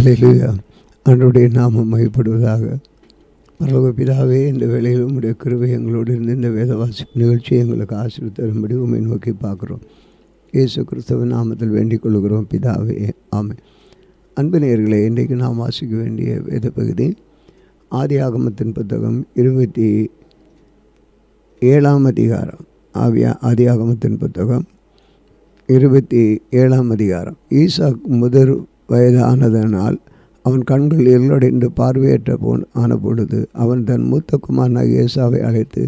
அல்லேலூயா. ஆண்டவருடைய நாமம் மகிமைப்படுவதாக. பரலோக பிதாவே, இந்த வேளையில் உம்முடைய கிருபை எங்களோடு இருந்து இந்த வேத வாசிப்பு நிகழ்ச்சியை எங்களுக்கு ஆசீர்வதித்து தரும்படி உம்மை நோக்கி பார்க்குறோம். இயேசு கிறிஸ்துவின் நாமத்தில் வேண்டிக் கொள்கிறோம் பிதாவே, ஆமென். அன்பு நேயர்களே, இன்றைக்கு நாம் வாசிக்க வேண்டிய வேத பகுதி ஆதியாகமத்தின் புத்தகம் 27ஆம் அதிகாரம். ஆதியாகமத்தின் புத்தகம் 27ஆம் அதிகாரம். ஈசாக் முதிர் வயதானதனால் அவன் கண்கள் இருளடைந்து பார்வையற்ற ஆன பொழுது அவன் தன் மூத்த குமாரனாகிய ஏசாவை அழைத்து,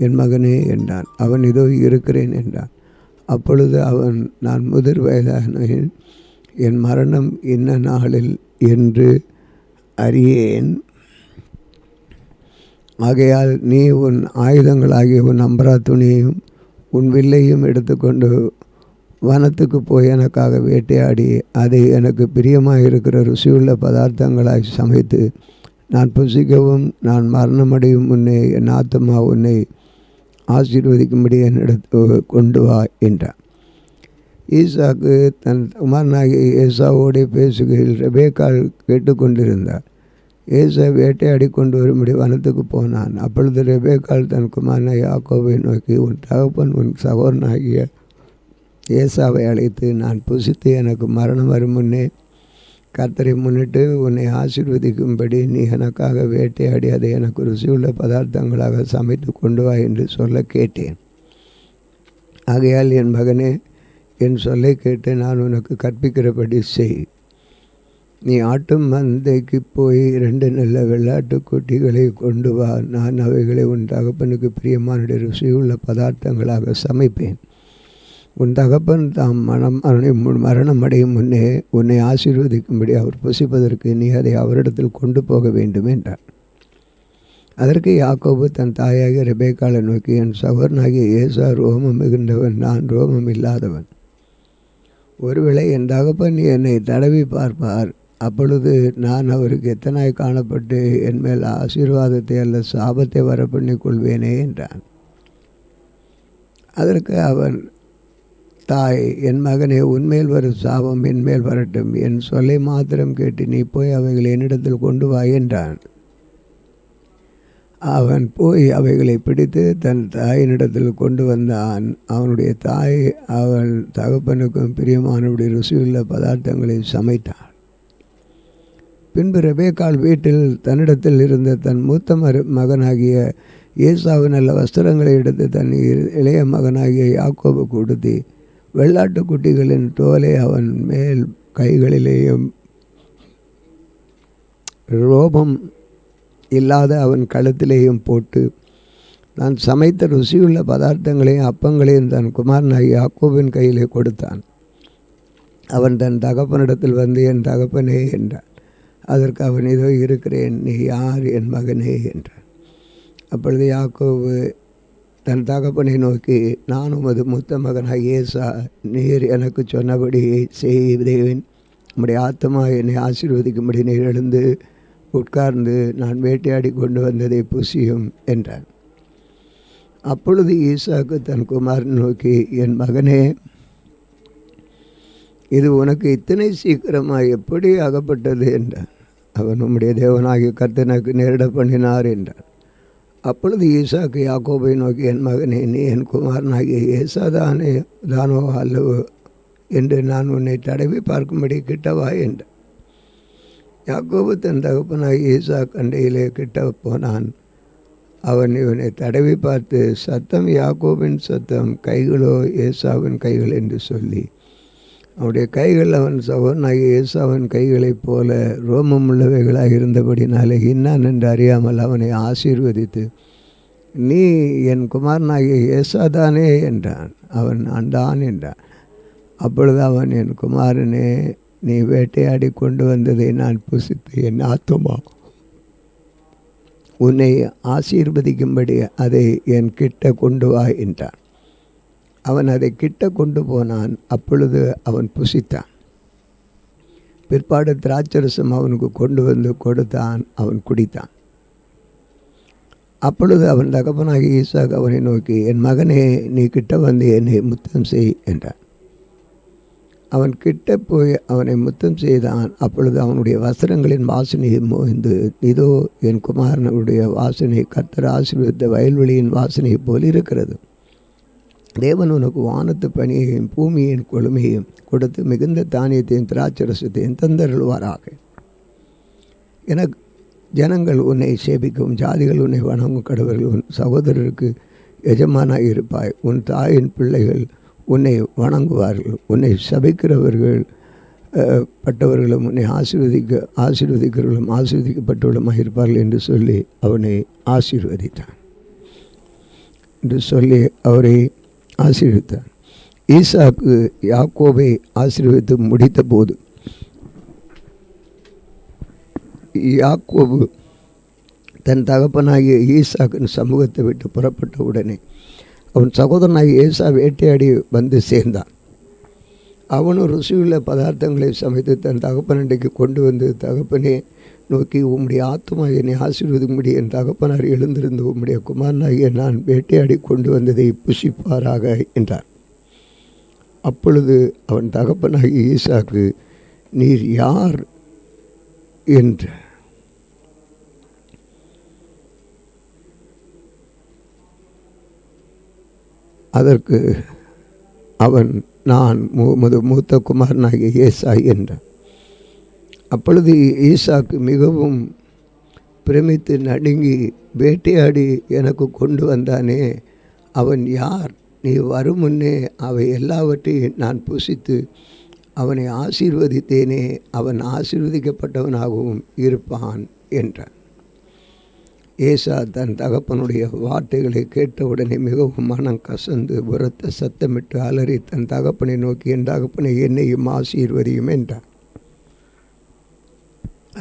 என் மகனே என்றான். அவன் இதோ இருக்கிறேன் என்றான். அப்பொழுது அவன், நான் முதிர் வயதானேன், என் மரணம் இன்ன நாளில் என்று அறியேன். ஆகையால் நீ உன் ஆயுதங்களாகிய உன் அம்பரா துணியையும் உன் வில்லையும் எடுத்துக்கொண்டு வனத்துக்கு போய் எனக்காக வேட்டையாடி அதை எனக்கு பிரியமாக இருக்கிற ருசியுள்ள பதார்த்தங்களாய் சமைத்து நான் புசிக்கவும் நான் மரணமடையும் முன்னே என் ஆத்மா உன்னை ஆசீர்வதிக்கும்படி என்னிடத்து கொண்டு வா என்றான். ஈசாக்கு தன் குமாரனாகிய ஏசாவோடு பேசுகையில் ரெபேக்காள் கேட்டுக்கொண்டிருந்தார். ஏசா வேட்டையாடி கொண்டு வரும்படி வனத்துக்கு போனான். அப்பொழுது ரெபேக்காள் தன் குமாரனை யாக்கோபை நோக்கி, உன் தகப்பன் உன் சகோதரனாகிய ஏசாவை அழைத்து, நான் புசித்து எனக்கு மரணம் வரும் முன்னே கர்த்தரை முன்னிட்டு உன்னை ஆசீர்வதிக்கும்படி நீ எனக்காக வேட்டையாடி அதை எனக்கு ருசியுள்ள பதார்த்தங்களாக சமைத்து கொண்டு வா என்று சொல்ல கேட்டேன். ஆகையால் என் மகனே, என் சொல்லை கேட்டு நான் உனக்கு கற்பிக்கிறபடி செய். நீ ஆட்டும் மந்தைக்கு போய் 2 நல்ல வெள்ளாட்டு குட்டிகளை கொண்டு வா. நான் அவைகளை உன் தகப்பனுக்கு பிரியமான ருசியுள்ள பதார்த்தங்களாக சமைப்பேன். உன் தகப்பன் தாம் மரணம் அடையும் முன்னே உன்னை ஆசீர்வதிக்கும்படி அவர் புசிப்பதற்கு நீ அதை அவரிடத்தில் கொண்டு போக வேண்டும் என்றார். அதற்கு யாக்கோபு தன் தாயாகிய ரெபேக்காளை நோக்கி, என் சகோதரனாகிய ஏசா ரோமம் மிகுந்தவன், நான் ரோமம் இல்லாதவன். ஒருவேளை என் தகப்பன் என்னை தடவி பார்ப்பார், அப்பொழுது நான் அவருக்கு எத்தனாய் காணப்பட்டு என் மேல் ஆசீர்வாதத்தை அல்ல சாபத்தை வரப்பண்ணி கொள்வேனே என்றான். அதற்கு அவன், தாய், என் மகனே, உன்மேல் வரும் சாபம் என்மேல் வரட்டும். என் சொல்லை மாத்திரம் கேட்டு நீ போய் அவைகளை என்னிடத்தில் கொண்டு வா என்றான். அவன் போய் அவைகளை பிடித்து தன் தாயினிடத்தில் கொண்டு வந்தான். அவனுடைய தாய் அவள் தகப்பனுக்கும் பிரியமானபடி ருசியுள்ள பதார்த்தங்களை சமைத்தாள். பின்பு ரெபேக்காள் வீட்டில் தன்னிடத்தில் இருந்த தன் மூத்த மகனாகிய ஏசாவின் நல்ல வஸ்திரங்களை எடுத்து தன் இளைய மகனாகிய யாக்கோபு கொடுத்து வெள்ளாட்டு குட்டிகளின் தோலை அவன் மேல் கைகளிலேயும் ரோபம் இல்லாத அவன் கழுத்திலேயும் போட்டு நான் சமைத்த ருசியுள்ள பதார்த்தங்களையும் அப்பங்களையும் தன் குமாரனாகிய யாக்கோபின் கையிலே கொடுத்தான். அவன் தன் தகப்பனிடத்தில் வந்து, என் தகப்பனே என்றான். அதற்கு அவன், இதோ இருக்கிறேன், நீ யார் என் மகனே என்றான். அப்பொழுது யாக்கோபு தன் தகப்பனை நோக்கி, நான் உமது மூத்த மகனாகிய ஏசா, நீர் எனக்கு சொன்னபடி செய்தேன். உம்முடைய ஆத்மா என்னை ஆசீர்வதிக்கும்படி நீர் எழுந்து உட்கார்ந்து நான் வேட்டையாடி கொண்டு வந்ததை புசியும் என்றான். அப்பொழுது ஈசாக்கு தன் குமாரனை நோக்கி, என் மகனே, இது உனக்கு இத்தனை சீக்கிரமாக எப்படி அகப்பட்டது என்றான். அவன், உம்முடைய தேவனாகிய கர்த்தனுக்கு நேரிட பண்ணினார் என்றான். அப்பொழுது ஈசாக்கு யாக்கோபை நோக்கி, என் மகனே, நீ என் குமாரனாகிய ஏசா தானோ அல்லவோ என்று நான் உன்னை தடவி பார்க்கும்படி கிட்டவா என்றான். யாக்கோபு தன் தகப்பனாகிய ஈசா கண்டையிலே கிட்ட போனான். அவன் இவனை தடவி பார்த்து, சத்தம் யாக்கோபின் சத்தம், கைகளோ ஏசாவின் கைகள் என்று சொல்லி, அவனுடைய கைகள் அவன் சகோதரனாகிய ஏசாவின் கைகளைப் போல ரோமம் உள்ளவைகளாக இருந்தபடினாலே இன்னான் என்று அறியாமல் அவனை ஆசீர்வதித்து, நீ என் குமாரனாகிய ஏசா தானே என்றான். அவன், நான் தான் என்றான். அப்பொழுது அவன், என் குமாரனே, நீ வேட்டையாடி கொண்டு வந்ததை நான் புசித்து என் ஆத்துமா உன்னை ஆசீர்வதிக்கும்படி அதை என் கிட்ட கொண்டு வா என்றான். அவன் அதை கிட்ட கொண்டு போனான். அப்பொழுது அவன் புசித்தான். பிற்பாடு திராட்சரசம் அவனுக்கு கொண்டு வந்து கொடுத்தான். அவன் குடித்தான். அப்பொழுது அவன் தகப்பனாகிய ஈசாக்கு அவனை நோக்கி, என் மகனே, நீ கிட்ட வந்து என்னை முத்தம் செய் என்றான். அவன் கிட்ட போய் அவனை முத்தம் செய்தான். அப்பொழுது அவனுடைய வஸ்திரங்களின் வாசனையை மோய்ந்து, இதோ என் குமாரனுடைய வாசனை கர்த்தர் ஆசீர்வதித்த வயல்வெளியின் வாசனையை போல் இருக்கிறது. தேவன் உனக்கு வானத்து பனியையும் பூமியின் கொழுமையும் கொடுத்து மிகுந்த தானியத்தையும் திராட்சரசத்தையும் தந்தருள்வாராக. எனக்கு ஜனங்கள் உன்னை சேபிக்கும், ஜாதிகள் உன்னை வணங்கும் கடவர்கள். உன் சகோதரருக்கு எஜமானாய் இருப்பாய். உன் தாயின் பிள்ளைகள் உன்னை வணங்குவார்கள். உன்னை சபிக்கிறவர்கள் பட்டவர்களும் உன்னை ஆசீர்வதிக்கிறவர்களும் ஆசீர்வதிக்கப்பட்டவர்களுமாக இருப்பார்கள் என்று சொல்லி அவனை ஆசீர்வதித்தான் என்று சொல்லி அவரை ஆசீர்வதித்தான். ஈசாக்கு யாக்கோபை ஆசீர்வதித்து முடித்த போது யாக்கோபு தன் தகப்பனாகிய ஈசாக்கின் சமூகத்தை விட்டு புறப்பட்ட உடனே அவன் சகோதரனாகிய ஏசா வேட்டையாடி வந்து சேர்ந்தான். அவனும் ருசியுள்ள பதார்த்தங்களை சமைத்து தன் தகப்பனண்டைக்கு கொண்டு வந்து, தகப்பனே நோக்கி, உம்முடைய ஆத்துமா என்னை ஆசீர்வதிக்கும்படி என் தகப்பனார் எழுந்திருந்து உம்முடைய குமாரனாகிய நான் வேட்டையாடி கொண்டு வந்ததை புசிப்பாராக என்றார். அப்பொழுது அவன் தகப்பனாகிய ஈசாக்கு, நீர் யார் என்ற அதற்கு அவன், நான் மூத்த குமாரனாகிய ஏசாய் என்றான். அப்பொழுது ஈசாக்கு மிகவும் பிரமித்து நடுங்கி, வேட்டையாடி எனக்கு கொண்டு வந்தானே, அவன் யார்? நீ வரும் முன்னே அவை எல்லாவற்றையும் நான் புசித்து அவனை ஆசீர்வதித்தேனே, அவன் ஆசீர்வதிக்கப்பட்டவனாகவும் இருப்பான் என்றான். ஏசா தன் தகப்பனுடைய வார்த்தைகளை கேட்டவுடனே மிகவும் மனம் கசந்து உரத்த சத்தமிட்டு அலறி தன் தகப்பனை நோக்கி, என் தகப்பனை என்னையும் ஆசீர்வதியும் என்றான்.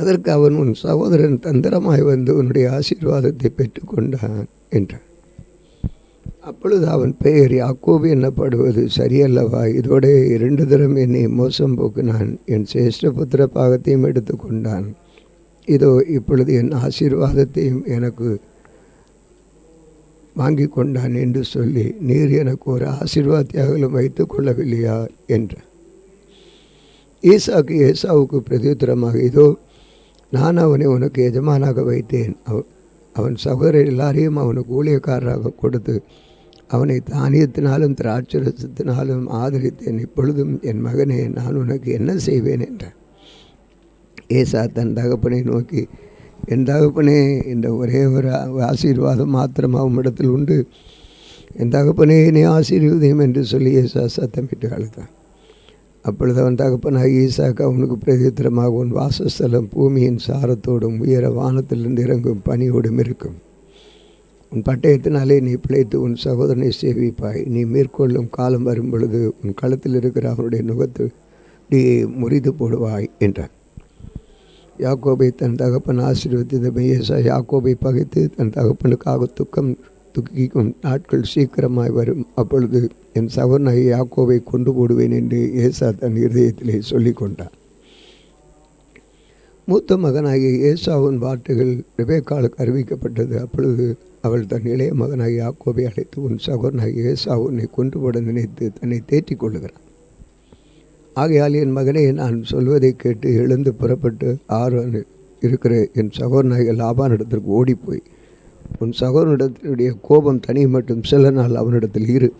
அதற்கு அவன், உன் சகோதரன் தந்திரமாய் வந்து உன்னுடைய ஆசீர்வாதத்தை பெற்றுக்கொண்டான் என்றான். அப்பொழுது அவன் பெயர் யாக்கோபு என்னப்படுவது சரியல்லவா? இதோட 2 தரம் என்னை மோசம் போக்கினான், என் சேஷ்டபுத்திர பாகத்தையும் எடுத்து கொண்டான். இதோ இப்பொழுது என் ஆசீர்வாதத்தையும் எனக்கு வாங்கி கொண்டான் என்று சொல்லி, நீர் எனக்கு ஒரு ஆசீர்வாதத்தையாகலும் வைத்து கொள்ளவில்லையா என்றான். ஈசாக்கு ஏசாவுக்கு பிரதியுத்தரமாக, இதோ நான் அவனை உனக்கு எஜமானாக வைத்தேன். அவன் சகோதரர் எல்லாரையும் அவனுக்கு ஊழியக்காரராக கொடுத்து அவனை தானியத்தினாலும் திராட்சரசத்தினாலும் ஆதரித்தேன். இப்பொழுதும் என் மகனே, நான் உனக்கு என்ன செய்வேன் என்றான். ஏசா தன் தகப்பனை நோக்கி, என் தகப்பனே, இந்த ஒரே ஒரு ஆசீர்வாதம் மாத்திரமாக உம்மிடத்தில் உண்டு. என் தகப்பனே என்னை ஆசீர்வதியும் என்று சொல்லி ஏசா சத்தமிட்டு அழுதான். அப்பொழுது அவன் தகப்பனாகி ஈசாக்கு அவனுக்கு பிரதித்திரமாக, உன் வாசஸ்தலம் பூமியின் சாரத்தோடும் உயர வானத்திலிருந்து இறங்கும் பனியோடும் இருக்கும். உன் பட்டயத்தினாலே நீ பிழைத்து உன் சகோதரனை சேவிப்பாய். நீ மேற்கொள்ளும் காலம் வரும் பொழுது உன் களத்தில் இருக்கிற அவனுடைய நுகத்தை நீ முறிது போடுவாய் என்றான். யாக்கோபை தன் தகப்பன் ஆசீர்வதித்த ஏசா யாக்கோபை பகைத்து தன் தகப்பனுக்காக துக்கிக்கும் நாட்கள் சீக்கிரமாய் வரும். அப்பொழுது என் சகோதரனாகிய யாக்கோபை கொண்டு போடுவேன் என்று ஏசா தன் இருதயத்திலே சொல்லி கொண்டான். மூத்த மகனாகிய ஏசாவின் வார்த்தைகள் ரெபெக்காளுக்கு அறிவிக்கப்பட்டது. அப்பொழுது அவள் தன் இளைய மகனாகிய யாக்கோபை அழைத்து, உன் சகோதரனாகிய ஏசா உன்னை கொண்டு போட நினைத்து தன்னை தேற்றிக் கொள்ளுகிறான். ஆகையால் என் மகனே, நான் சொல்வதை கேட்டு எழுந்து புறப்பட்டு ஆரோன் இருக்கிற என் சகோதரனாகிய லாபானிடத்திற்கு ஓடிப்போய் உன் சகோதரனிடத்தினுடைய கோபம் தனி மட்டும் சில நாள் அவனிடத்தில் இரு.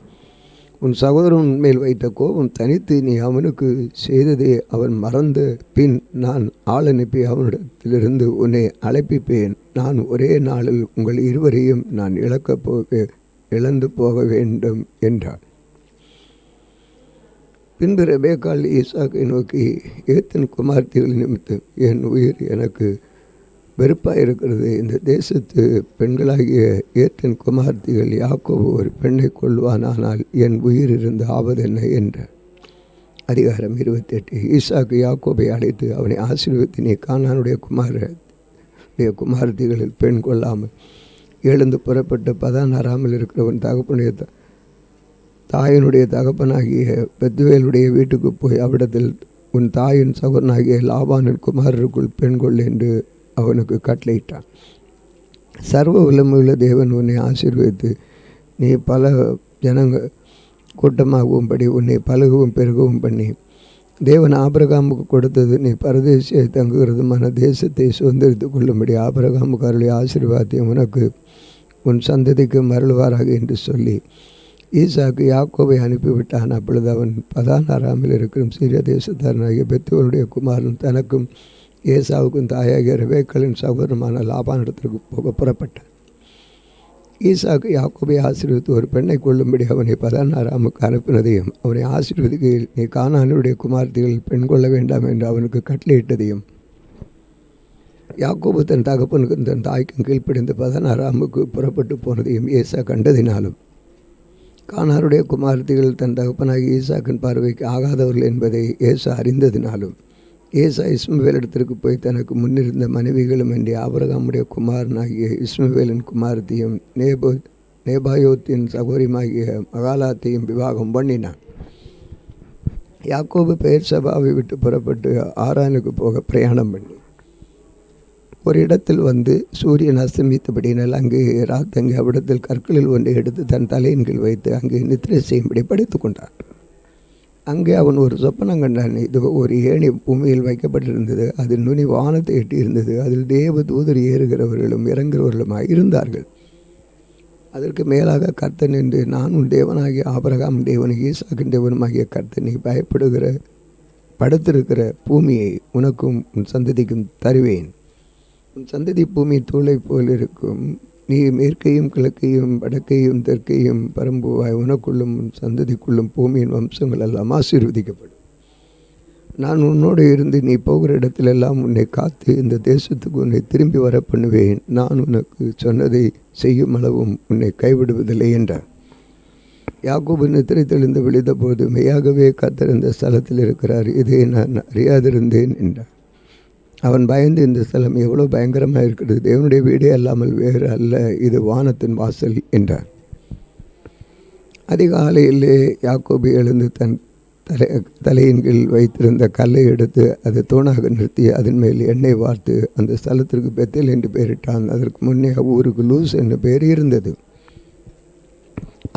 உன் சகோதரன் மேல் வைத்த கோபம் தனித்து நீ அவனுக்கு செய்ததை அவன் மறந்த பின் நான் ஆள் அனுப்பி அவனிடத்திலிருந்து உன்னை அழைப்பிப்பேன். நான் ஒரே நாளில் உங்கள் இருவரையும் நான் இழந்து போக வேண்டும் என்றாள். பின்பு ரெபெக்காள் ஈசாக்கை நோக்கி, ஏத்தின் குமார்த்திகள் நிமித்தம் என் உயிர் எனக்கு வெறுப்பாக இருக்கிறது. இந்த தேசத்து பெண்களாகிய ஏத்தின் குமார்த்திகள் யாக்கோபு ஒரு பெண்ணை கொள்வானானால் என் உயிர் இருந்து ஆவதென்ன என்றார். அதிகாரம் 28. ஈசாக்கு யாக்கோபை அழைத்து அவனை ஆசீர்வதித்து, நீ கானானுடைய குமார்த்திகளில் பெண் கொள்ளாமல் எழுந்து புறப்பட்டு பதான் அறாமல் இருக்கிறவன் தகப்பனுடைய தாயினுடைய தகப்பனாகிய பெத்துவேலுடைய வீட்டுக்கு போய் அவ்விடத்தில் உன் தாயின் சகோதரனாகிய லாபானின் குமாரருக்குள் பெண் கொள் என்று அவனுக்கு கட்டளையிட்டான். சர்வ வல்லமையுள்ள தேவன் உன்னை ஆசீர்வதித்து நீ பல ஜனங்கள் கூட்டமாகும்படி உன்னை பழகவும் பெருகவும் பண்ணி தேவன் ஆபிரகாமுக்கு கொடுத்தது, நீ பரதேசியை தங்குகிறதுமான தேசத்தை சுதந்திரித்து கொள்ளும்படி ஆபிரகாமுக்கு அருளிய ஆசீர்வாதத்தையும் உனக்கு உன் சந்ததிக்கு மருள்வாராக என்று சொல்லி ஈசாக்கு யாக்கோபை அனுப்பிவிட்டான். அப்பொழுது அவன் பதான் அராமில் இருக்கிற சீரிய தேசத்தாரனாகிய பெத்துவனுடைய குமாரன் தனக்கும் ஏசாவுக்கும் தாயாகிய ரெபேக்காளின் சகோதரமான லாபானிடத்திற்கு போக புறப்பட்டான். ஈசாக்கு யாக்கோபை ஆசீர்வதித்து ஒரு பெண்ணை கொள்ளும்படி அவனை பதான் அராமுக்கு அனுப்பினதையும் அவனை ஆசீர்வதிக்கையில் நீ கானானுடைய குமார்த்திகள் பெண் கொள்ள வேண்டாம் என்று அவனுக்கு கட்டளையிட்டதையும் யாக்கோபு தன் தகப்பனுக்கும் தன் தாய்க்கும் கீழ்ப்படிந்து பதான் அராமுக்கு புறப்பட்டு போனதையும் ஏசா கண்டதினாலும் கானாருடைய குமார்த்திகள் தன் தகப்பனாகி ஈசாக்கின் பார்வைக்கு ஆகாதவர்கள் என்பதை ஏசா அறிந்ததினாலும் ஏசா இஸ்மவேலிடத்திற்கு போய் தனக்கு முன்னிருந்த மனைவிகளும் என்று ஆபிரகாமுடைய குமாரனாகிய இஸ்மவேலின் குமாரத்தையும் நேபாயோத்தின் சகோதரியுமாகிய மகாலாத்தையும் விவாகம் பண்ணினான். யாக்கோபு பெயர்சபாவை விட்டு புறப்பட்டு ஆரானுக்கு போக பிரயாணம் பண்ணி ஒரு இடத்தில் வந்து சூரியன் அஸ்தமித்தபடியினால் அங்கு ராத்தங்கி அவ்விடத்தில் கற்களில் ஒன்றை எடுத்து தன் தலையின் கீழ் வைத்து அங்கு நித்திரை செய்யும்படி படித்து கொண்டான். அங்கே அவன் ஒரு சொப்பனம் கண்டான். இது ஒரு ஏணி பூமியில் வைக்கப்பட்டிருந்தது. அதில் நுனி வானத்தை எட்டி இருந்தது. அதில் தேவ தூதர் ஏறுகிறவர்களும் இறங்குகிறவர்களுமாக இருந்தார்கள். அதற்கு மேலாக கர்த்தர் நின்று, நான் உன் தேவனாகிய ஆபிரகாம் தேவனும் ஈசாக்கின் தேவனுமாகிய கர்த்தர், நீ பயப்படுகிற படுத்திருக்கிற பூமியை உனக்கும் உன் சந்ததிக்கும் தருவேன். உன் சந்ததி பூமி தூளை போல் இருக்கும். நீ மேற்கையும் கிழக்கையும் வடக்கையும் தெற்கையும் பரம்புவாய். உனக்குள்ளும் உன் சந்ததிக்குள்ளும் பூமியின் வம்சங்கள் எல்லாம் ஆசீர்வதிக்கப்படும். நான் உன்னோடு இருந்து நீ போகிற இடத்திலெல்லாம் உன்னை காத்து இந்த தேசத்துக்கு உன்னை திரும்பி வர பண்ணுவேன். நான் உனக்கு சொன்னதை செய்யும் அளவும் உன்னை கைவிடுவதில்லை என்றார். யாக்கோபு நித்திரை தெளிந்து விழித்தபோது மெய்யாகவே கர்த்தர் இந்த ஸ்தலத்தில் இருக்கிறார், இதை நான் அறியாதிருந்தேன் என்றார். அவன் பயந்து, இந்த ஸ்தலம் எவ்வளோ பயங்கரமாக இருக்கிறது, தேவனுடைய வீடே அல்லாமல் வேறு அல்ல, இது வானத்தின் வாசல் என்றார். அதிகாலையிலே யாக்கோபு எழுந்து தன் தலையின் கீழ் வைத்திருந்த கல்லை எடுத்து அதை தூணாக நிறுத்தி அதன் மேல் எண்ணெய் வார்த்து அந்த ஸ்தலத்திற்கு பெத்தேல் என்று பெயரிட்டான். அதற்கு முன்னே ஊருக்கு லூஸ் என்று பெயர் இருந்தது.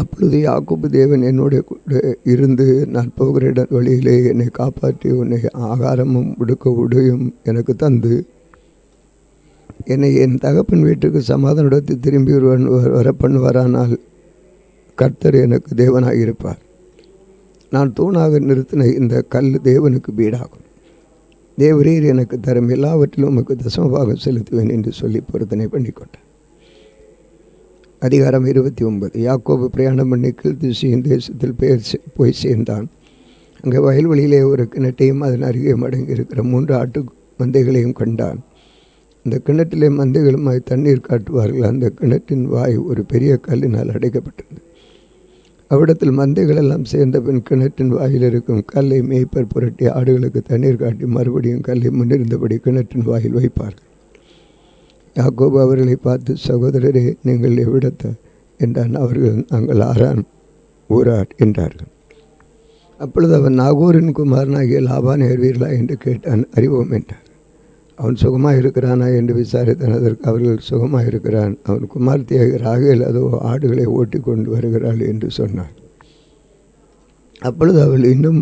அப்பொழுது யாக்கோபு தேவன் என்னோட கூட இருந்து நான் போகிற வழியிலே என்னை காப்பாற்றி உன்னை ஆகாரமும் உடுக்க உடையும் எனக்கு தந்து என்னை என் தகப்பன் வீட்டுக்கு சமாதானத்தை திரும்பி வர பண்ணுவாரானால் கர்த்தர் எனக்கு தேவனாக இருப்பார். நான் தூணாக நிறுத்தின இந்த கல் தேவனுக்கு வீடாகும். தேவரீர் எனக்கு தரும் எல்லாவற்றிலும் உமக்கு தசமபாகம் செலுத்துவேன் என்று சொல்லி பொருத்தனை பண்ணிக்கொண்டார். அதிகாரம் 29. யாக்கோபு பிரயாணம் பண்ணி கீழ்த்திசையின் தேசத்தில் போய் சேர்ந்தான். அங்கே வயல்வெளியிலே ஒரு கிணட்டையும் அதன் அருகே மடங்கி இருக்கிற 3 ஆட்டு மந்தைகளையும் கண்டான். அந்த கிணற்றிலே மந்தைகளுமாய் தண்ணீர் காட்டுவார்கள். அந்த கிணற்றின் வாய் ஒரு பெரிய கல்லினால் அடைக்கப்பட்டது. அவ்விடத்தில் மந்தைகள் எல்லாம் சேர்ந்த பின் கிணற்றின் வாயில் இருக்கும் கல்லை மேய்ப்பர் புரட்டி ஆடுகளுக்கு தண்ணீர் காட்டி மறுபடியும் கல்லை முன்னிருந்தபடி கிணற்றின் வாயில் வைப்பார்கள். யாக்கோபு அவர்களை பார்த்து, சகோதரரே, நீங்கள் எவ்விடத்த என்றான். அவர்கள், நாங்கள் ஆரான் ஊராட் என்றார்கள். அப்பொழுது அவன், நாகூரின் குமாரனாகிய லாபானை அறிவீர்களா என்று கேட்டான். அறிவோம் என்றார். அவன் சுகமாக இருக்கிறானா என்று விசாரித்தான். அதற்கு அவர்கள், சுகமாக இருக்கிறான். அவன் குமார்த்தியாக ராகேல் அதோ ஆடுகளை ஓட்டி கொண்டு வருகிறாள் என்று சொன்னான். அப்பொழுது அவள், இன்னும்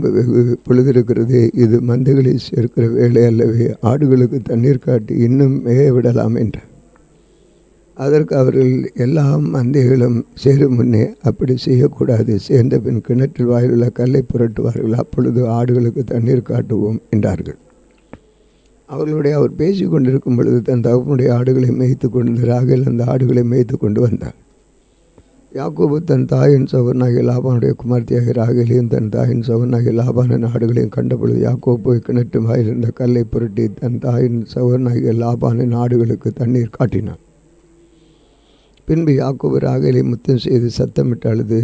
பொழுதிருக்கிறது, இது மந்தைகளை சேர்க்கிற வேலை அல்லவே, ஆடுகளுக்கு தண்ணீர் காட்டி இன்னும் மேய விடலாம் என்றார். அதற்கு அவர்கள், எல்லா மந்தைகளும் சேரும் முன்னே அப்படி செய்யக்கூடாது, சேர்ந்த பின் கிணற்றில் வாயிலுள்ள கல்லை புரட்டுவார்கள், அப்பொழுது ஆடுகளுக்கு தண்ணீர் காட்டுவோம் என்றார்கள். அவர் பேசி கொண்டிருக்கும் பொழுது தன் தகப்பனுடைய ஆடுகளை மேய்த்து கொண்டு ராகேல் அந்த ஆடுகளை மேய்த்து கொண்டு வந்தார். யாக்கோபு தன் தாயின் சகோதரனாகிய லாபானுடைய குமார்த்தியாகிய ராகேலையும் தன் தாயின் சகோதரனாகிய லாபானின் ஆடுகளையும் கண்டபொழுது யாக்கோபு கிணற்று வாயிலிருந்த கல்லை புரட்டி தன் தாயின் சகோதரனாகிய லாபானின் ஆடுகளுக்கு தண்ணீர் காட்டினான். பின்பு யாக்கோபு ராகேலை முத்தம் செய்து சத்தமிட்டு அழுது,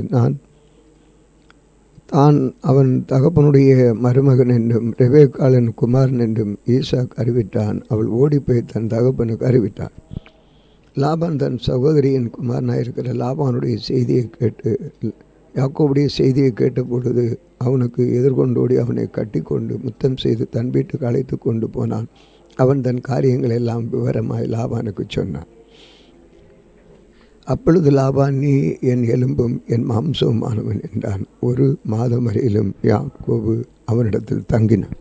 தான் அவன் தகப்பனுடைய மருமகன் என்றும் ரெபேக்காளின் குமாரன் என்றும் ஈசாக் அறிவிட்டான். அவள் ஓடிப்போய் தன் தகப்பனுக்கு அறிவிட்டான். லாபான் தன் சகோதரியின் குமாரனாக இருக்கிற லாபானுடைய செய்தியை கேட்டு யாக்கோபுடைய செய்தியை கேட்ட பொழுது அவனுக்கு எதிர்கொண்டோடி அவனை கட்டி கொண்டு முத்தம் செய்து தன் வீட்டுக்கு அழைத்து கொண்டு போனான். அவன் தன் காரியங்கள் எல்லாம் விவரமாய் லாபானுக்கு சொன்னான். அப்பொழுது லாபான், நீ என் எலும்பும் என் மாம்சமுமானவன் என்றான். 1 மாதம் வரையிலும் யாக்கோபு அவனிடத்தில் தங்கினான்.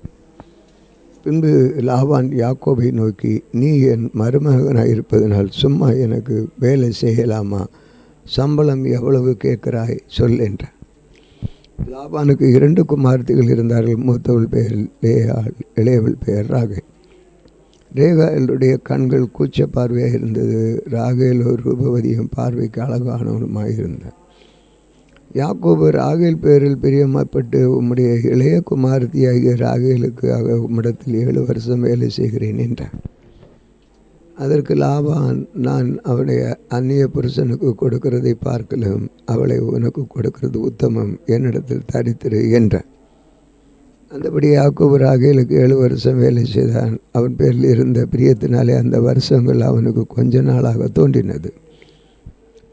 பின்பு லாபான் யாக்கோபை நோக்கி, நீ என் மருமகனாக இருப்பதனால் சும்மா எனக்கு வேலை செய்யலாமா? சம்பளம் எவ்வளவு கேட்கிறாய் சொல் என்றான். லாபானுக்கு 2 குமாரத்திகள் இருந்தார்கள். மூத்தவள் பெயர் லேயாள், இளையவள் பெயர் ராகேல். ரேகாலுடைய கண்கள் கூச்ச பார்வையாக இருந்தது. ராகேல் ஒரு ரூபவதியும் பார்வைக்கு அழகானவனுமாக இருந்தார். யாக்கோபு ராகேல் பேரில் பிரியமாப்பட்டு, உம்முடைய இளைய குமாரத்தியாகிய ராகேலுக்காக உம்மிடத்தில் 7 வருஷம் வேலை செய்கிறேன் என்றான். அதற்கு லாபான், நான் அவளை அந்நிய புருஷனுக்கு கொடுக்கிறதை பார்க்கலும் அவளை உனக்கு கொடுக்கிறது உத்தமம், என்னிடத்தில் தரித்திரு என்றான். அந்தபடி யாக்கோபு ராகேலுக்கு 7 வருஷம் வேலை செய்தான். அவன் பேரில் இருந்த பிரியத்தினாலே அந்த வருஷங்கள் அவனுக்கு கொஞ்ச நாளாக தோன்றினது.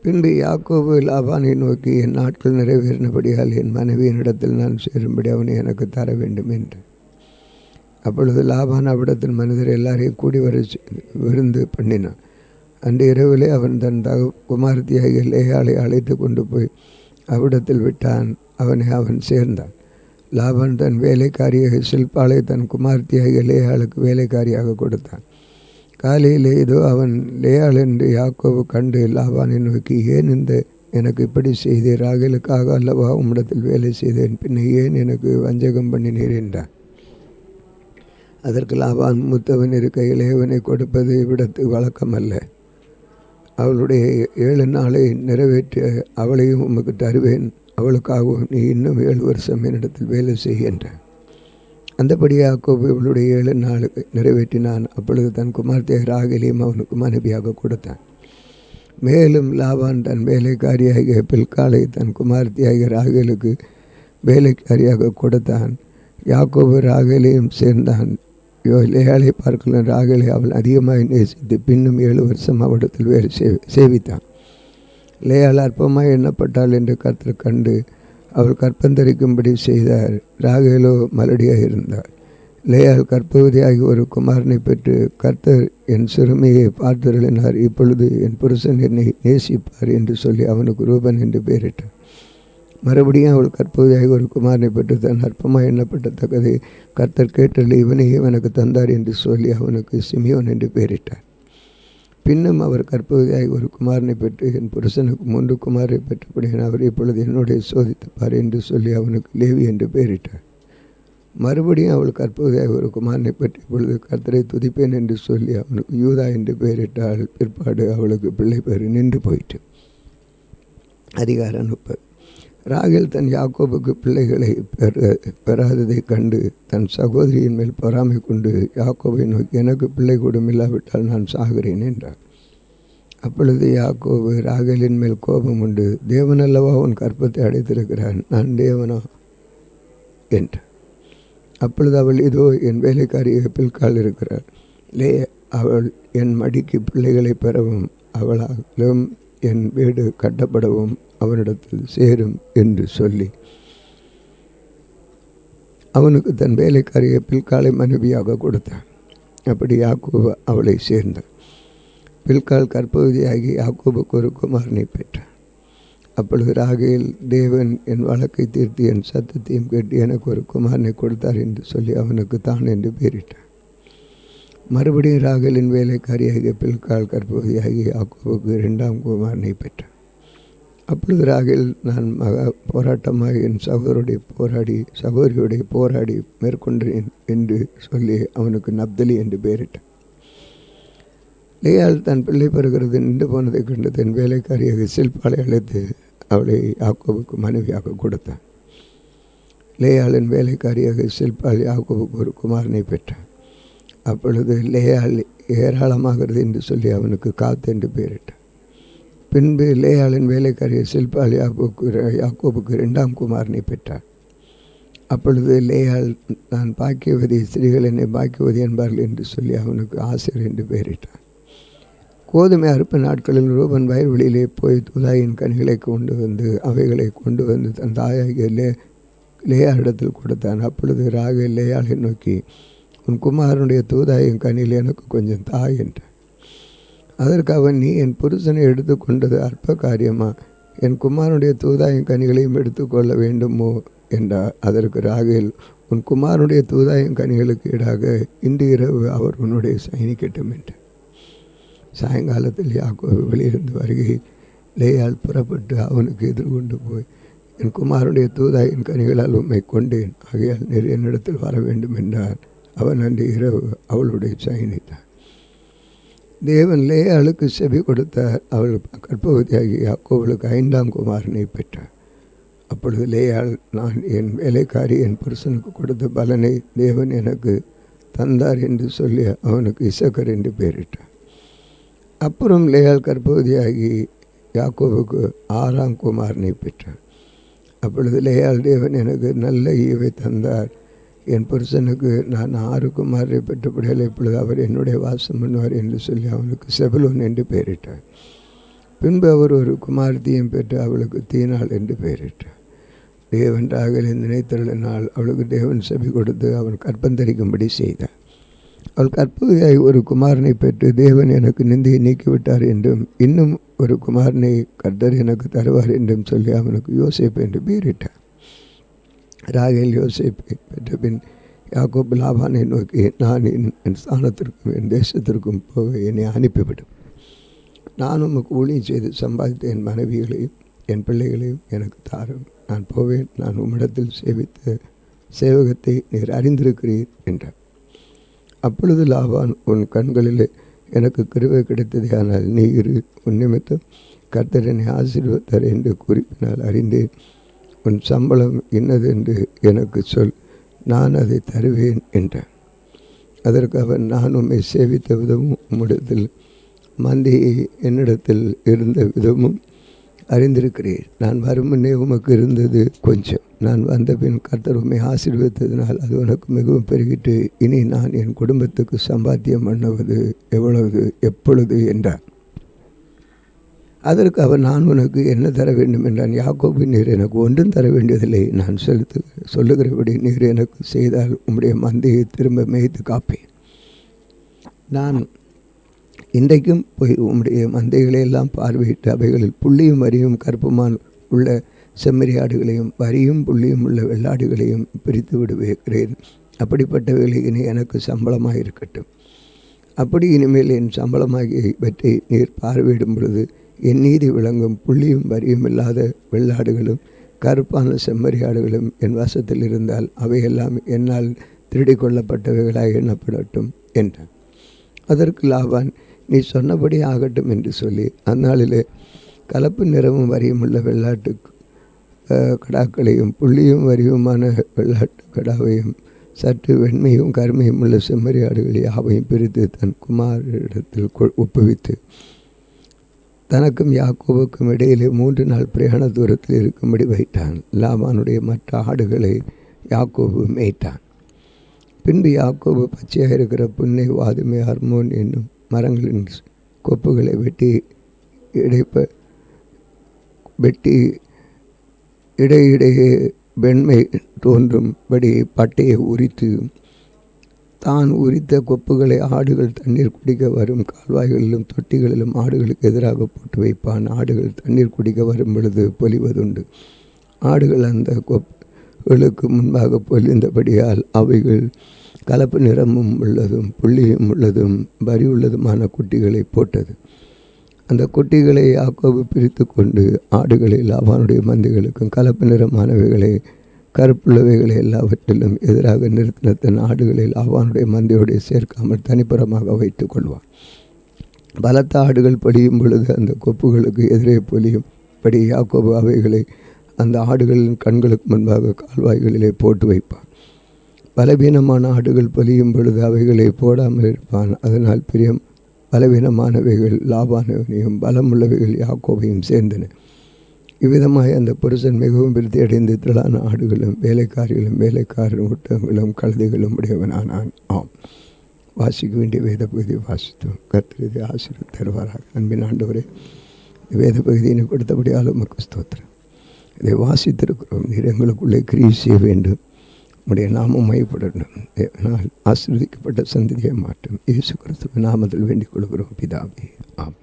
பின்பு யாக்கோபு லாபானை நோக்கி, என் நாட்கள் நிறைவேறினபடியால் என் மனைவியினிடத்தில் நான் சேரும்படி அவனை எனக்கு தர வேண்டும் என்று. அப்பொழுது லாபான் அவ்விடத்தில் மனிதர் எல்லாரையும் கூடி வர விருந்து பண்ணினான். அன்று இரவிலே அவன் தன் குமாரத்தியாகிய லேயாளை அழைத்து கொண்டு போய் அவ்விடத்தில் விட்டான். அவன் சேர்ந்தான். லாபான் தன் வேலைக்காரியாக சில்பாளை தன் குமாரத்தியாகிய லேயாளுக்கு வேலைக்காரியாக கொடுத்தான். காலையிலே இதோ அவன் லேயாள் என்று யாக்கோபு கண்டு லாபானை நோக்கி, ஏன் எனக்கு இப்படி செய்தீர்? ராகேலுக்காக அல்லவா உம்மிடத்தில் வேலை செய்தேன், பின்ன ஏன் எனக்கு வஞ்சகம் பண்ணினீர் என்றான். அதற்கு லாபான், மூத்தவன் இருக்க இளையவனை கொடுப்பது இவ்விடத்து வழக்கமல்ல. அவளுடைய 7 நாளை நிறைவேற்றி அவளையும் உமக்கு தருவேன். அவளுக்காகவும் நீ இன்னும் 7 வருஷம் என்னிடத்தில் வேலை செய் என்றான். அந்தபடி யாக்கோபு இவளுடைய 7 நாளுக்கு நிறைவேற்றினான். அப்பொழுது தன் குமார்த்தியாக ராகேலையும் அவனுக்கு மனைவியாக கொடுத்தான். மேலும் லாபான் தன் வேலைக்காரியாகிய பில்காளை தன் குமார்த்தியாகிய ராகேலுக்கு வேலைக்காரியாக கொடுத்தான். யாக்கோபு ராகேலையும் சேர்ந்தான். லேயாளை பார்க்கலாம் ராகேலை அவள் அதிகமாக நேசித்து பின்னும் 7 வருஷம் அவளிடத்தில் வேறு சேவித்தான். லேயாள் அற்பமாக எண்ணப்பட்டாள் என்று கர்த்தர் கண்டு அவள் கற்பந்தரிக்கும்படி செய்தார். ராகேலோ மலடியாக இருந்தாள். லேயாள் கற்பவதியாகி ஒரு குமாரனை பெற்று, கர்த்தர் என் சிறுமியை பார்த்தருளினார், இப்பொழுது என் புருஷன் என்னை நேசிப்பார் என்று சொல்லி அவனுக்கு ரூபன் என்று பெயரிட்டார். மறுபடியும் அவள் கற்பவதியாகி ஒரு குமாரனை பெற்று தன் அற்பமாக எண்ணப்பட்டத்தக்கதை கர்த்தர் கேட்டல் இவனையும் எனக்கு தந்தார் என்று சொல்லி அவனுக்கு சிமியோன் என்று பெயரிட்டார். பின்னும் அவர் கற்பவதியாகி ஒரு குமாரனை பெற்று, என் புருஷனுக்கு 3 குமாரை பெற்றபடியான அவர் இப்பொழுது என்னுடைய சோதித்துப்பார் என்று சொல்லி அவனுக்கு லேவி என்று பெயரிட்டார். மறுபடியும் அவள் கற்பவதியாகி ஒரு குமாரனை பெற்று, இப்பொழுது கர்த்தரை துதிப்பேன் என்று சொல்லி அவனுக்கு யூதா என்று பெயரிட்டாள். பிற்பாடு அவளுக்கு பிள்ளை பேர் நின்று போயிற்று. அதிகாரம் 30. ராகேல் தன் யாக்கோபுக்கு பிள்ளைகளை பெறாததை கண்டு தன் சகோதரியின் மேல் பொறாமை கொண்டு யாக்கோபை நோக்கி, எனக்கு பிள்ளை கூடும் இல்லாவிட்டால் நான் சாகிறேன் என்றார். அப்பொழுது யாக்கோபு ராகேலின் மேல் கோபம் உண்டு, தேவனல்லவா உன் கற்பத்தை அடைத்திருக்கிறான், நான் தேவனோ என்றார். அப்பொழுது அவள், இதோ என் வேலைக்காரி பில்காள் இருக்கிறார், அவள் என் மடிக்கு பிள்ளைகளை பெறவும் அவளாலும் என் வீடு கட்டப்படவும் அவனிடத்தில் சேரும் என்று சொல்லி அவனுக்கு தன் வேலைக்காரியை பில்காளை மனைவியாக கொடுத்தான். அப்படி யாக்கோபு அவளை சேர்ந்தார். பில்காள் கற்பவதியாகி யாக்கோபுக்கு ஒரு குமாரனை பெற்றான். அப்பொழுது ராகேல், தேவன் என் வழக்கை தீர்த்து என் சத்தத்தையும் கேட்டு எனக்கு ஒரு குமாரனை கொடுத்தார் என்று சொல்லி அவனுக்கு தான் என்று பெயரிட்டான். மறுபடியும் ராகேலின் வேலைக்காரியாகிய பில்காள் கற்பவதியாகி யாக்கோபுக்கு 2ஆம் குமாரனை பெற்றான். அப்பொழுது ராகேல், நான் போராட்டமாக என் சகோதரியோடைய போராடி மேற்கொண்டேன் என்று சொல்லி அவனுக்கு நப்தலி என்று பெயரிட்டான். லேயாள் தன் பிள்ளை பெறுகிறது நின்று போனதை கண்டு தன் வேலைக்காரியாக சில்பாளை அழைத்து அவளை யாக்கோபுக்கு மனைவியாக கொடுத்தான். லேயாளின் வேலைக்காரியாக சில்பாள் யாக்கோபுக்கு ஒரு குமாரனை பெற்றான். அப்பொழுது லேயாள் ஏராளமாகிறது என்று சொல்லி அவனுக்கு காத் என்று பெயரிட்டான். பின்பு லேயாளின் வேலைக்காரிய சில்பாள் யாக்கோபுக்கு 2ஆம் குமாரனை பெற்றார். அப்பொழுது லேயாள், நான் பாக்கியவதி, ஸ்திரீகள் என்னை பாக்கியவதி என்பார்கள் என்று சொல்லி அவனுக்கு ஆசேர் என்று பெயரிட்டான். கோதுமை அறுப்பு நாட்களில் ரூபன் வயல்வெளியிலே போய் தூதாயின் கனிகளை கொண்டு வந்து அவைகளை கொண்டு வந்து தன் தாயாகிய லேயாளிடத்தில் கொடுத்தான். அப்பொழுது ராகேல் லேயாளை நோக்கி, உன் குமாரனுடைய தூதாயின் கனியில் எனக்கு கொஞ்சம் தாய் என்றான். அதற்கு அவன், நீ என் புருஷனை எடுத்துக்கொண்டது அற்ப காரியமா? என் குமாரனுடைய தூதாயின் கனிகளையும் எடுத்துக்கொள்ள வேண்டுமோ என்றார். அதற்கு ராகேல், உன் குமாரனுடைய தூதாயின் கனிகளுக்கு ஈடாக இன்று இரவு அவர் உன்னுடைய சயனிக்கட்டும் என்று. சாயங்காலத்தில் யாக்கோபு வெளியிருந்து வருகையில் லேயாள் புறப்பட்டு அவனுக்கு எதிர்கொண்டு போய், என் குமாரனுடைய தூதாயின் கனிகளால் உம்மை கொண்டேன், ஆகையால் நீர் என்னிடத்தில் வர வேண்டும் என்றார். அவன் அன்று இரவு அவளுடைய சயனித்தான். தேவன் லேயாளுக்கு செவி கொடுத்தார். அவள் கர்ப்பவதியாகி யாக்கோபுக்கு 5ஆம் குமாரனை பெற்றார். அப்பொழுது லேயாள், நான் என் வேலைக்காரி என் புருஷனுக்கு கொடுத்த பலனை தேவன் எனக்கு தந்தார் என்று சொல்லி அவனுக்கு இசக்கர் என்று பெயரிட்டார். அப்புறம் லேயாள் கர்ப்பவதியாகி யாக்கோபுக்கு 6ஆம் குமாரனை பெற்றார். அப்பொழுது லேயாள், தேவன் எனக்கு நல்ல ஈவை தந்தார், என் புருஷனுக்கு நான் 6 குமாரரை பெற்றபடியால் இப்பொழுது அவர் என்னுடைய வாசம் பண்ணுவார் என்று சொல்லி அவனுக்கு செபுலோன் என்று பெயரிட்டார். பின்பு அவர் ஒரு குமாரத்தையும் பெற்று அவளுக்கு தீனாள் என்று பெயரிட்டார். தேவன் ராகேலை நினைத்தருளினால் அவளுக்கு தேவன் செவி கொடுத்து அவன் கற்பந்தரிக்கும்படி செய்தார். அவள் கற்பவதியாய் ஒரு குமாரனை பெற்று, தேவன் எனக்கு நிந்தையை நீக்கிவிட்டார் என்றும் இன்னும் ஒரு குமாரனை கர்த்தர் எனக்கு தருவார் என்றும் சொல்லி அவனுக்கு யோசேப்பு என்று பெயரிட்டார். ராகேல் யோசேப்பை பெற்ற பின் யாக்கோபு லாபானை நோக்கி, நான் என் ஸ்தானத்திற்கும் என் தேசத்திற்கும் போக என்னை அனுப்பிவிடும். நான் உமக்கு ஊழியம் செய்து சம்பாதித்த என் மனைவிகளையும் என் பிள்ளைகளையும் எனக்கு தாரும். நான் போவேன். நான் உம்மிடத்தில் சேவித்த சேவகத்தை நீர் அறிந்திருக்கிறீர் என்றார். அப்பொழுது லாபான், உன் கண்களில் எனக்கு கிருபை கிடைத்ததே, ஆனால் நீ இரு, உன் நிமித்தம் கர்த்தர் என்னை ஆசீர்வதித்தார் என்று குறிப்பினால் அறிந்தேன். உன் சம்பளம் இன்னது என்று எனக்கு சொல், நான் அதை தருவேன் என்றான். அதற்கு அவன், நான் உம்மை சேவித்த விதமும் உம்மிடத்தில் மந்தையை என்னிடத்தில் இருந்த விதமும் அறிந்திருக்கிறீர். நான் வரும் முன்னே உமக்கு இருந்தது கொஞ்சம், நான் வந்த பின் கர்த்தர் உம்மை ஆசீர்வதித்ததினால் அது உனக்கு மிகவும் பெருகிட்டு, இனி நான் என் குடும்பத்துக்கு சம்பாத்தியம் பண்ணுவது எவ்வளவு எப்பொழுது என்றார். அதற்கு அவர், நான் உனக்கு என்ன தர வேண்டும் என்றான். யாக்கோபு, நீர் எனக்கு ஒன்றும் தர வேண்டியதில்லை, நான் சொல்லுகிறபடி நீர் எனக்கு செய்தால் உம்முடைய மந்தையை திரும்ப மேய்த்து காப்பேன். நான் இன்றைக்கும் போய் உம்முடைய மந்தைகளை எல்லாம் பார்வையிட்டு அவைகளில் புள்ளியும் வரியும் கருப்புமான் உள்ள செம்மறியாடுகளையும் வரியும் புள்ளியும் உள்ள வெள்ளாடுகளையும் பிரித்து விடுவேன். அப்படிப்பட்டவைகளை இனி எனக்கு சம்பளமாக இருக்கட்டும். அப்படி இனிமேல் என் சம்பளமாகி இவற்றை நீர் பார்வையிடும் பொழுது என் நீதி விளங்கும் புள்ளியும் வரியும் இல்லாத வெள்ளாடுகளும் கருப்பான செம்மறியாடுகளும் என் வசத்தில் இருந்தால் அவையெல்லாம் என்னால் திருடி கொள்ளப்பட்டவைகளாக எண்ணப்படட்டும் என்றான். அதற்கு லாபான், நீ சொன்னபடி ஆகட்டும் என்று சொல்லி அந்நாளில் கலப்பு நிறமும் வரியும் உள்ள வெள்ளாட்டு கடாக்களையும் புள்ளியும் வரியுமான வெள்ளாட்டு கடாவையும் சற்று வெண்மையும் கருமையும் உள்ள செம்மறியாடுகள் யாவையும் பிரித்து தன் குமாரிடத்தில் ஒப்புவித்து தனக்கும் யாக்கோபுக்கும் இடையிலே 3 நாள் பிரயாண தூரத்தில் இருக்கும்படி வைத்தான். லாபானுடைய மற்ற ஆடுகளை யாக்கோபு மேய்த்தான். பின்பு யாக்கோபு பச்சையாக இருக்கிற புன்னை, வாதுமை, அர்மோன் என்னும் மரங்களின் கொப்புகளை வெட்டி இடையிடையே வெண்மை தோன்றும்படி பட்டையை உரித்து தான் உரித்த கொப்புகளை ஆடுகள் தண்ணீர் குடிக்க வரும் கால்வாய்களிலும் தொட்டிகளிலும் ஆடுகளுக்கு எதிராக போட்டு வைப்பான். ஆடுகள் தண்ணீர் குடிக்க வரும் பொழுது பொலிவதுண்டு. ஆடுகள் அந்த கொப்புகளுக்கு முன்பாக பொலிந்தபடியால் அவைகள் கலப்பு நிறமும் உள்ளதும் புள்ளியும் உள்ளதும் வரி உள்ளதுமான குட்டிகளை போட்டது. அந்த குட்டிகளை யாக்கோபு பிரித்து கொண்டு ஆடுகளை லாபானுடைய மந்தைகளுக்கும் கலப்பு நிறமானவைகளை கருப்புள்ளவைகளை எல்லாவற்றிலும் எதிராக நிறுத்தின தன் ஆடுகளை லாபானுடைய மந்தையோடு சேர்க்காமல் தனிப்புறமாக வைத்து கொள்வான். பலத்த ஆடுகள் பொழியும் பொழுது அந்த கொப்புகளுக்கு எதிரே பொழியும் படி யாக்கோபு அவைகளை அந்த ஆடுகளின் கண்களுக்கு முன்பாக கால்வாய்களிலே போட்டு வைப்பான். பலவீனமான ஆடுகள் பொழியும் பொழுது அவைகளை போடாமல் இருப்பான். அதனால் பலவீனமானவைகள் லாபானையும் பலமுள்ளவைகள் யாக்கோபையும் சேர்ந்தன. இவ்விதமாய் அந்த புருஷன் மிகவும் விருத்தி அடைந்து திரளான ஆடுகளும் வேலைக்காரிகளும் வேலைக்காரரும் ஒட்டகங்களும் கழுதைகளும் உடையவனானான். ஆம், வாசிக்க வேண்டிய வேத பகுதியை வாசித்தோம். கர்த்தர் ஆசீர்வாதம் தருவாராக. அன்பின் ஆண்டவரே, வேத பகுதியினை கொடுத்தபடியால் உமக்கு ஸ்தோத்திரம். இதை வாசித்திருக்கிறோம். நீர் எங்களுக்குள்ளே கிரியை செய்ய வேண்டும். உடைய நாமம் மையப்படணும். தேவனால் ஆசீர்வதிக்கப்பட்ட சந்ததியை மாற்றும் இயேசு கிறிஸ்துவின் நாமத்தில் வேண்டிக் கொள்கிறோம் பிதாவே. ஆம்.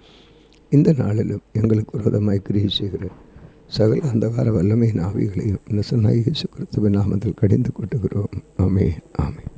இந்த நாளிலும் எங்களுக்கு விரோதமாய் கிரியை செய்கிற சகல அந்தகார வல்லமையின் ஆவிகளையும் நசனாய் இயேசு கிறிஸ்துவின் நாமத்தில் கடிந்து கொட்டுகிறோம். ஆமென், ஆமென்.